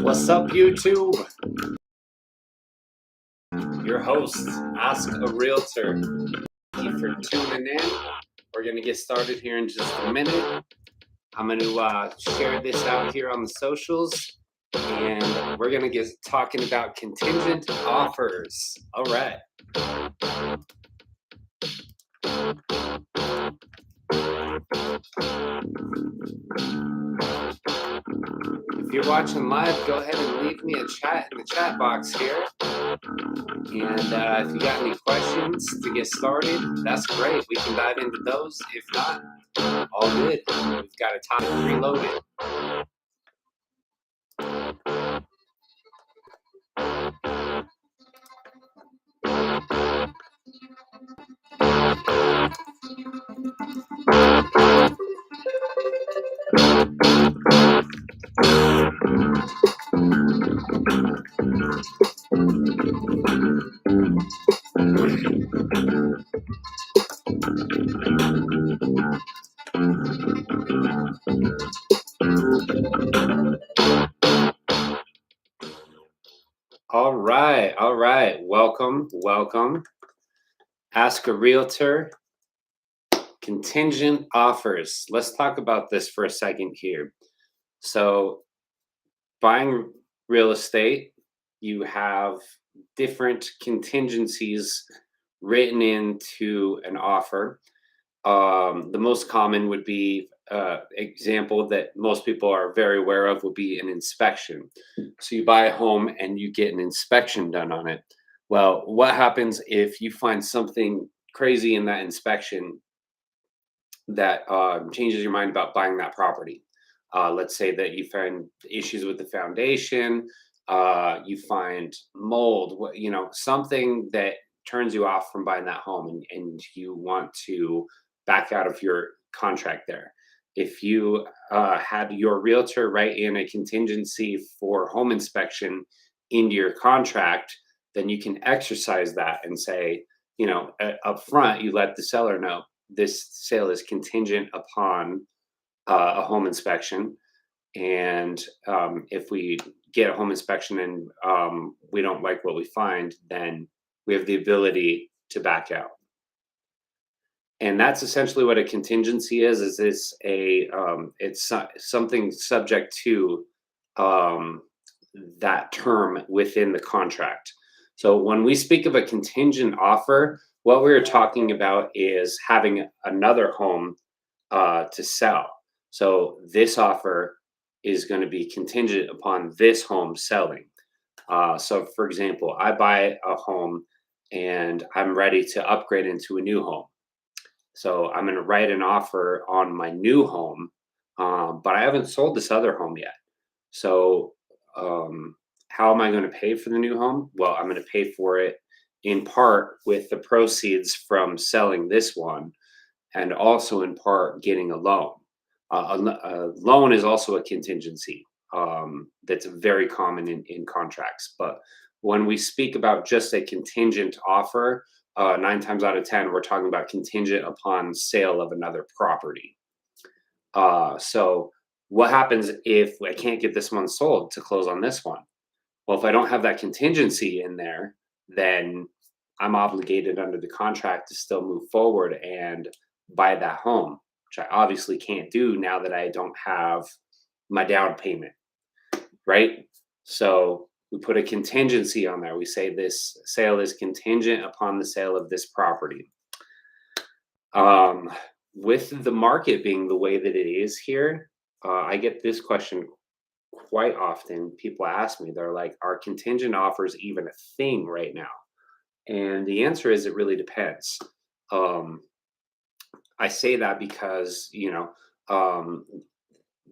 What's up, YouTube? Your host, Ask a Realtor. Thank you for tuning in. We're going to get started here in just a minute. I'm going to share this out here on the socials, and we're going to get talking about contingent offers. All right. If you're watching live, go ahead and leave me a chat in the chat box here. And if you got any questions to get started, that's great. We can dive into those. If not, all good. We've got a topic preloaded. All right. Welcome. Ask a Realtor. Contingent offers. Let's talk about this for a second here. So, buying real estate, you have different contingencies written into an offer. The most common would be example that most people are very aware of would be an inspection. So you buy a home and you get an inspection done on it. Well, what happens if you find something crazy in that inspection that changes your mind about buying that property? Let's say that you find issues with the foundation, you find mold, something that turns you off from buying that home, and you want to back out of your contract there. If you had your realtor write in a contingency for home inspection into your contract, then you can exercise that and say, up front, you let the seller know this sale is contingent upon a home inspection. And if we get a home inspection and we don't like what we find, then we have the ability to back out. And that's essentially what a contingency is. It's something subject to that term within the contract. So when we speak of a contingent offer, what we're talking about is having another home to sell. So this offer is going to be contingent upon this home selling. So for example, I buy a home and I'm ready to upgrade into a new home. So I'm going to write an offer on my new home, but I haven't sold this other home yet. So how am I going to pay for the new home? Well, I'm going to pay for it in part with the proceeds from selling this one, and also in part getting a loan. A loan is also a contingency that's very common in contracts. But when we speak about just a contingent offer, 9 times out of 10, we're talking about contingent upon sale of another property. So what happens if I can't get this one sold to close on this one? Well, if I don't have that contingency in there, then I'm obligated under the contract to still move forward and buy that home, which I obviously can't do now that I don't have my down payment, right? So we put a contingency on there. We say this sale is contingent upon the sale of this property. With the market being the way that it is here, I get this question quite often. People ask me, they're like, are contingent offers even a thing right now? And the answer is, it really depends. I say that because,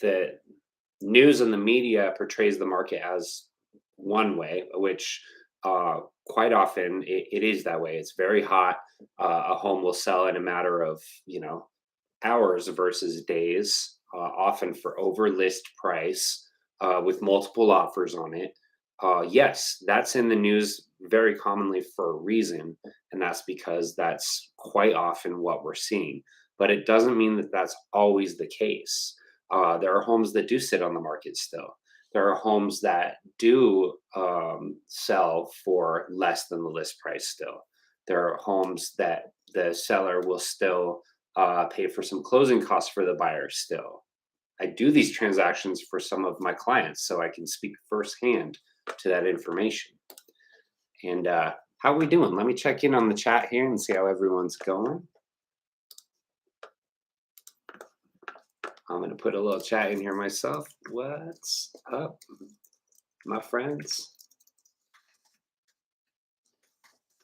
the news and the media portrays the market as one way, which quite often it is that way. It's very hot. A home will sell in a matter of, hours versus days, often for over list price, with multiple offers on it. Yes, that's in the news very commonly for a reason, and that's because that's quite often what we're seeing. But it doesn't mean that that's always the case. There are homes that do sit on the market still. There are homes that do sell for less than the list price still. There are homes that the seller will still pay for some closing costs for the buyer still. I do these transactions for some of my clients, so I can speak firsthand to that information. And how are we doing? Let me check in on the chat here and see how everyone's going. I'm going to put a little chat in here myself. What's up, my friends?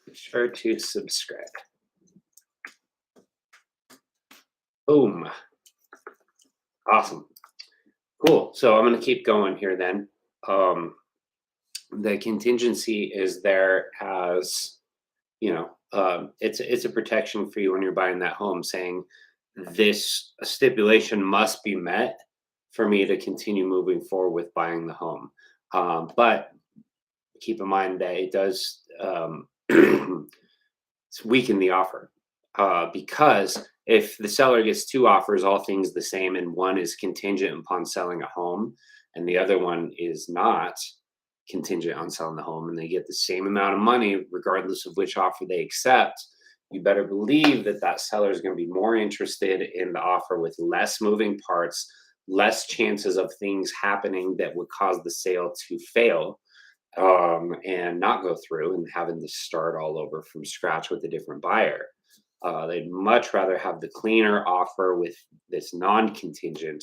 Be sure to subscribe. Boom. Awesome. Cool. So I'm going to keep going here then. The contingency is there as, it's a protection for you when you're buying that home, saying this stipulation must be met for me to continue moving forward with buying the home. But keep in mind that it does weaken the offer, because if the seller gets two offers, all things the same, and one is contingent upon selling a home and the other one is not contingent on selling the home, and they get the same amount of money regardless of which offer they accept, you better believe that that seller is going to be more interested in the offer with less moving parts, less chances of things happening that would cause the sale to fail and not go through, and having to start all over from scratch with a different buyer. They'd much rather have the cleaner offer with this non-contingent.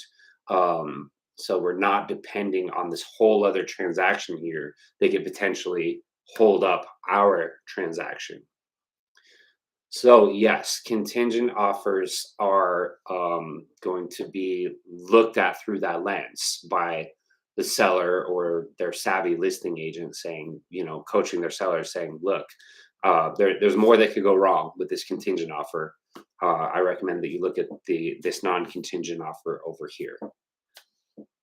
So we're not depending on this whole other transaction here that could potentially hold up our transaction. So yes, contingent offers are going to be looked at through that lens by the seller or their savvy listing agent, saying, coaching their seller, saying, look, there's more that could go wrong with this contingent offer. I recommend that you look at this non-contingent offer over here.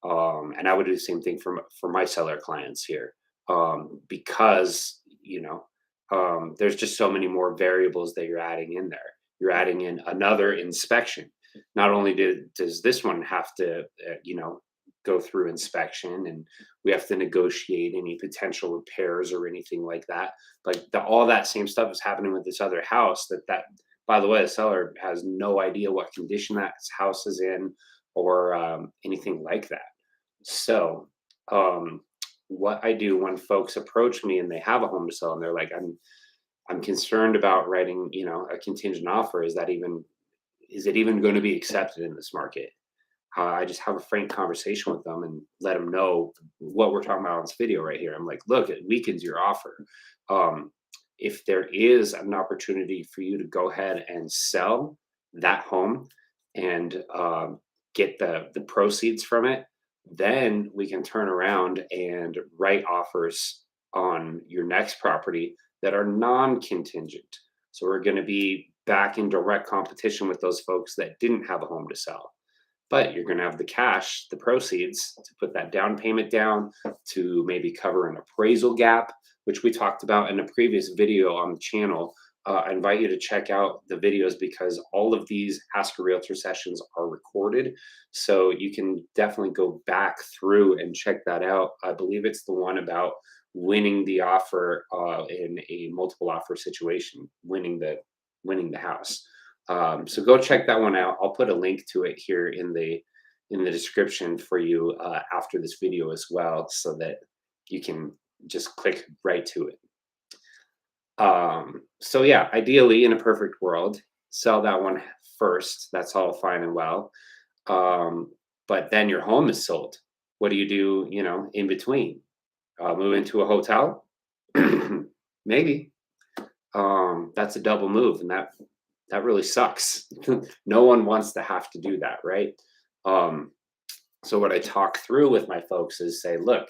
And I would do the same thing for my seller clients here, because there's just so many more variables that you're adding in there. You're adding in another inspection. Not only does this one have to, go through inspection, and we have to negotiate any potential repairs or anything like that, but all that same stuff is happening with this other house that by the way, the seller has no idea what condition that house is in or anything like that. So what I do when folks approach me and they have a home to sell and they're like, I'm concerned about writing, a contingent offer. Is it even going to be accepted in this market? I just have a frank conversation with them and let them know what we're talking about on this video right here. I'm like, look, it weakens your offer. If there is an opportunity for you to go ahead and sell that home and get the proceeds from it, then we can turn around and write offers on your next property that are non-contingent. So we're going to be back in direct competition with those folks that didn't have a home to sell. But you're going to have the cash, the proceeds, to put that down payment down, to maybe cover an appraisal gap, which we talked about in a previous video on the channel. I invite you to check out the videos because all of these Ask a Realtor sessions are recorded. So you can definitely go back through and check that out. I believe it's the one about winning the offer in a multiple offer situation, winning the house. So go check that one out. I'll put a link to it here in the description for you after this video as well, so that you can just click right to it. So yeah, ideally in a perfect world, sell that one first. That's all fine and well. But then your home is sold. What do you do, in between? Move into a hotel? Maybe. That's a double move, and that really sucks. No one wants to have to do that, right? So what I talk through with my folks is say, look,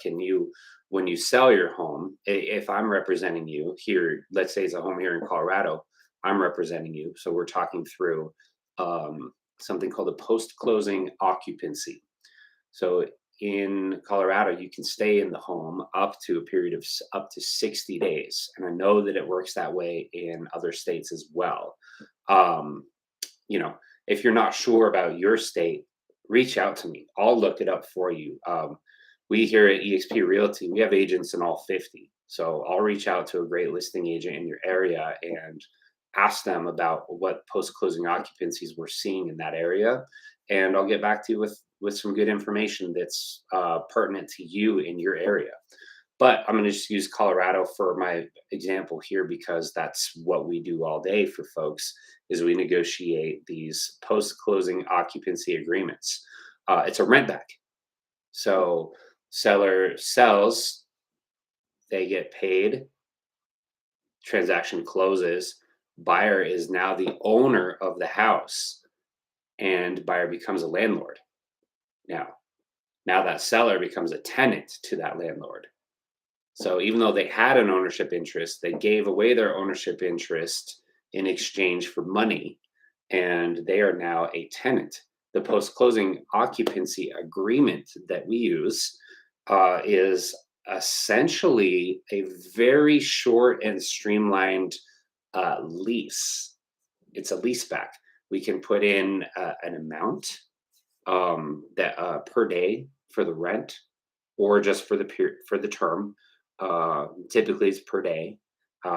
when you sell your home, if I'm representing you here, let's say it's a home here in Colorado, I'm representing you. So we're talking through something called a post-closing occupancy. So in Colorado, you can stay in the home up to a period of up to 60 days. And I know that it works that way in other states as well. If you're not sure about your state, reach out to me. I'll look it up for you. We here at EXP Realty, we have agents in all 50. So I'll reach out to a great listing agent in your area and ask them about what post-closing occupancies we're seeing in that area. And I'll get back to you with some good information that's pertinent to you in your area. But I'm going to just use Colorado for my example here because that's what we do all day for folks is we negotiate these post-closing occupancy agreements. It's a rent back. So seller sells, they get paid, transaction closes, buyer is now the owner of the house and buyer becomes a landlord. Now that seller becomes a tenant to that landlord. So even though they had an ownership interest, they gave away their ownership interest in exchange for money, and they are now a tenant. The post-closing occupancy agreement that we use is essentially a very short and streamlined lease. It's a lease back. We can put in an amount that per day for the rent, or just for the term. Typically, it's per day.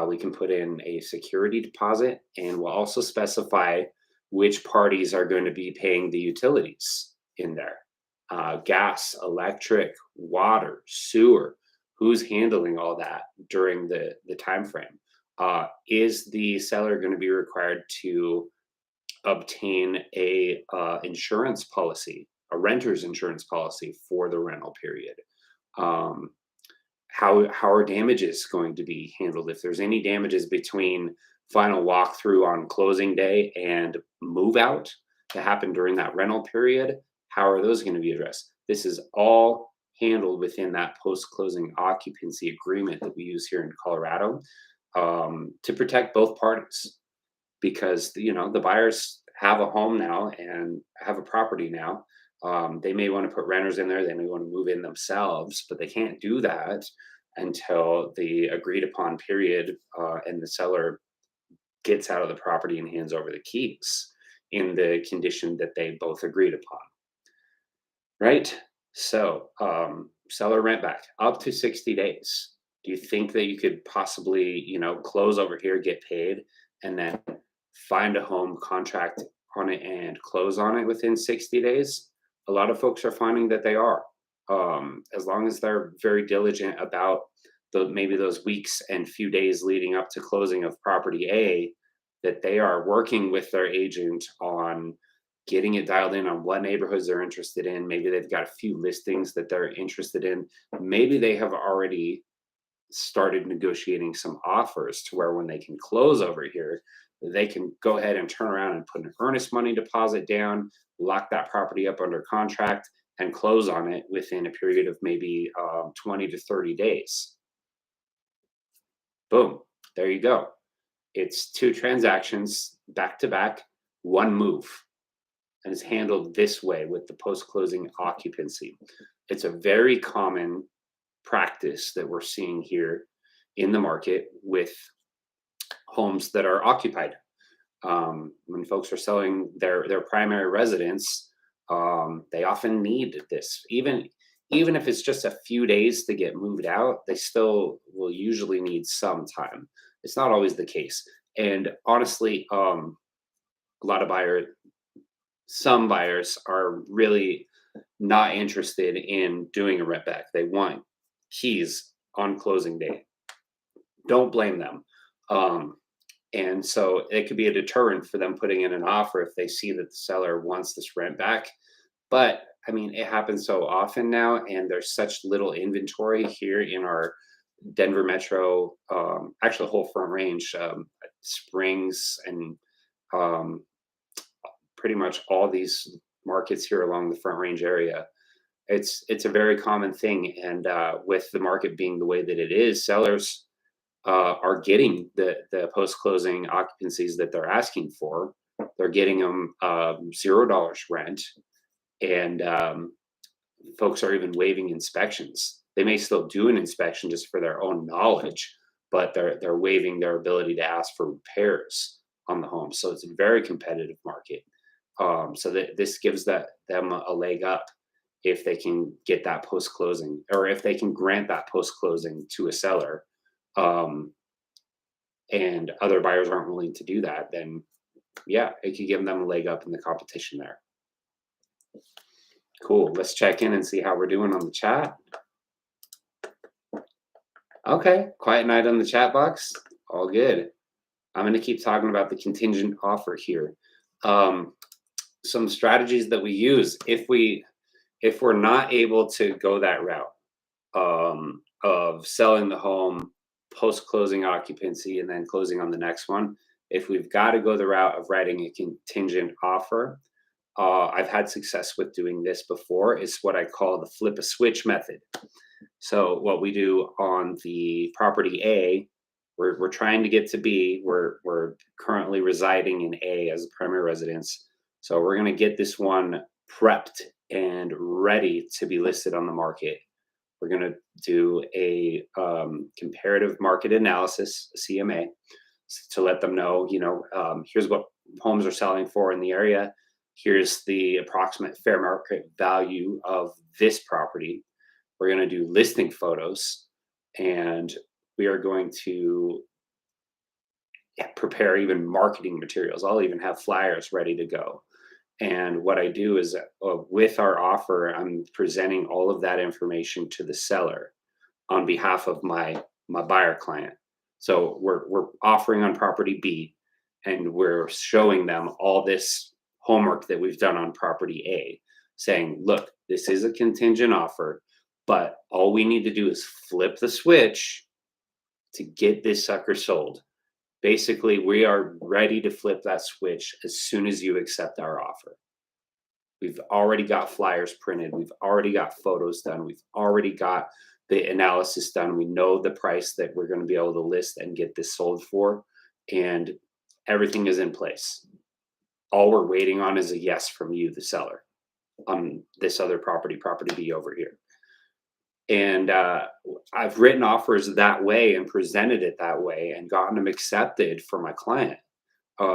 We can put in a security deposit, and we'll also specify which parties are going to be paying the utilities in there. Gas, electric, water, sewer. Who's handling all that during the time frame? Is the seller going to be required to obtain a insurance policy, a renter's insurance policy for the rental period? How are damages going to be handled? If there's any damages between final walkthrough on closing day and move out to happen during that rental period, how are those going to be addressed? This is all handled within that post-closing occupancy agreement that we use here in Colorado to protect both parties, because the buyers have a home now and have a property now. They may want to put renters in there, they may want to move in themselves, but they can't do that until the agreed upon period and the seller gets out of the property and hands over the keys in the condition that they both agreed upon. Right? So seller rent back up to 60 days. Do you think that you could possibly, close over here, get paid, and then find a home, contract on it, and close on it within 60 days? A lot of folks are finding that they are. As long as they're very diligent about maybe those weeks and few days leading up to closing of property A, that they are working with their agent on getting it dialed in on what neighborhoods they're interested in. Maybe they've got a few listings that they're interested in. Maybe they have already started negotiating some offers to where when they can close over here, they can go ahead and turn around and put an earnest money deposit down, lock that property up under contract, and close on it within a period of maybe 20 to 30 days. Boom, there you go. It's 2 transactions back to back, 1 move. And it's handled this way with the post-closing occupancy. It's a very common practice that we're seeing here in the market with homes that are occupied. When folks are selling their primary residence, they often need this. Even if it's just a few days to get moved out, they still will usually need some time. It's not always the case. And honestly, some buyers are really not interested in doing a rent back. They want keys on closing day. Don't blame them. And so it could be a deterrent for them putting in an offer if they see that the seller wants this rent back. But I mean, it happens so often now, and there's such little inventory here in our Denver metro, actually the whole Front Range, Springs, and pretty much all these markets here along the Front Range area. It's a very common thing, and with the market being the way that it is, sellers are getting the post-closing occupancies that they're asking for. They're getting them $0 rent, and folks are even waiving inspections. They may still do an inspection just for their own knowledge, but they're waiving their ability to ask for repairs on the home. So it's a very competitive market. So that this gives them a leg up if they can get that post closing, or if they can grant that post closing to a seller, um, and other buyers aren't willing to do that, then yeah, it could give them a leg up in the competition there. Cool. Let's check in and see how we're doing on the chat. Okay, quiet night on the chat box. All good. I'm going to keep talking about the contingent offer here. Some strategies that we use if we're not able to go that route, of selling the home, post closing occupancy, and then closing on the next one. If we've got to go the route of writing a contingent offer, I've had success with doing this before. It's what I call the flip a switch method. So what we do on the property A, we're trying to get to B. We're currently residing in A as a primary residence. So we're going to get this one prepped and ready to be listed on the market. We're going to do a comparative market analysis, a CMA, to let them know, here's what homes are selling for in the area. Here's the approximate fair market value of this property. We're going to do listing photos, and we are going to prepare even marketing materials. I'll even have flyers ready to go. And what I do is, with our offer, I'm presenting all of that information to the seller on behalf of my buyer client. So we're offering on property B, and we're showing them all this homework that we've done on property A, saying, look, this is a contingent offer, but all we need to do is flip the switch to get this sucker sold. Basically, we are ready to flip that switch as soon as you accept our offer. We've already got flyers printed. We've already got photos done. We've already got the analysis done. We know the price that we're going to be able to list and get this sold for, and everything is in place. All we're waiting on is a yes from you, the seller, on this other property B over here. And I've written offers that way and presented it that way and gotten them accepted for my client.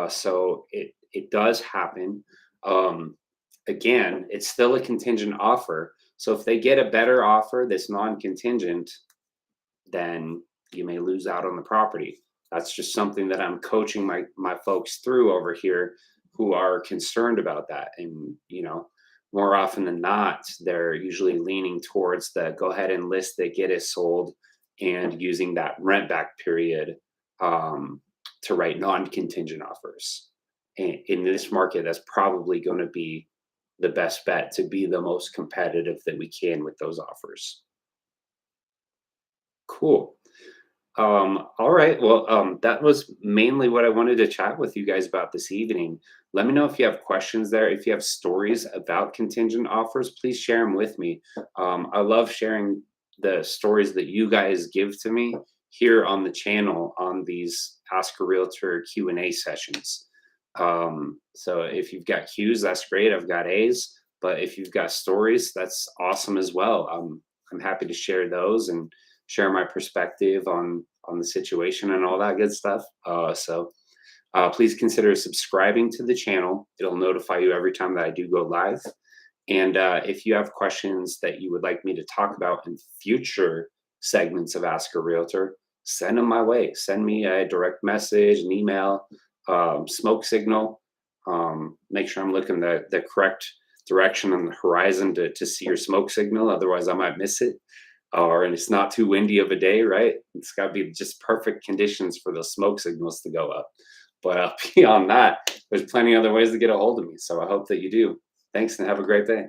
So it does happen. Again, it's still a contingent offer. So if they get a better offer that's non-contingent, then you may lose out on the property. That's just something that I'm coaching my folks through over here who are concerned about that. And, more often than not, they're usually leaning towards the go ahead and list it, get it sold, and using that rent back period to write non-contingent offers. And in this market, that's probably going to be the best bet to be the most competitive that we can with those offers. Cool. All right. Well, that was mainly what I wanted to chat with you guys about this evening. Let me know if you have questions there. If you have stories about contingent offers, please share them with me. I love sharing the stories that you guys give to me here on the channel on these Ask a Realtor Q&A sessions. So if you've got Q's, that's great. I've got A's. But if you've got stories, that's awesome as well. I'm happy to share those and share my perspective on the situation and all that good stuff. So please consider subscribing to the channel. It'll notify you every time that I do go live. And if you have questions that you would like me to talk about in future segments of Ask a Realtor, send them my way. Send me a direct message, an email, smoke signal. Make sure I'm looking the correct direction on the horizon to see your smoke signal. Otherwise, I might miss it. And it's not too windy of a day, right? It's got to be just perfect conditions for those smoke signals to go up. But beyond that, there's plenty of other ways to get a hold of me. So I hope that you do. Thanks and have a great day.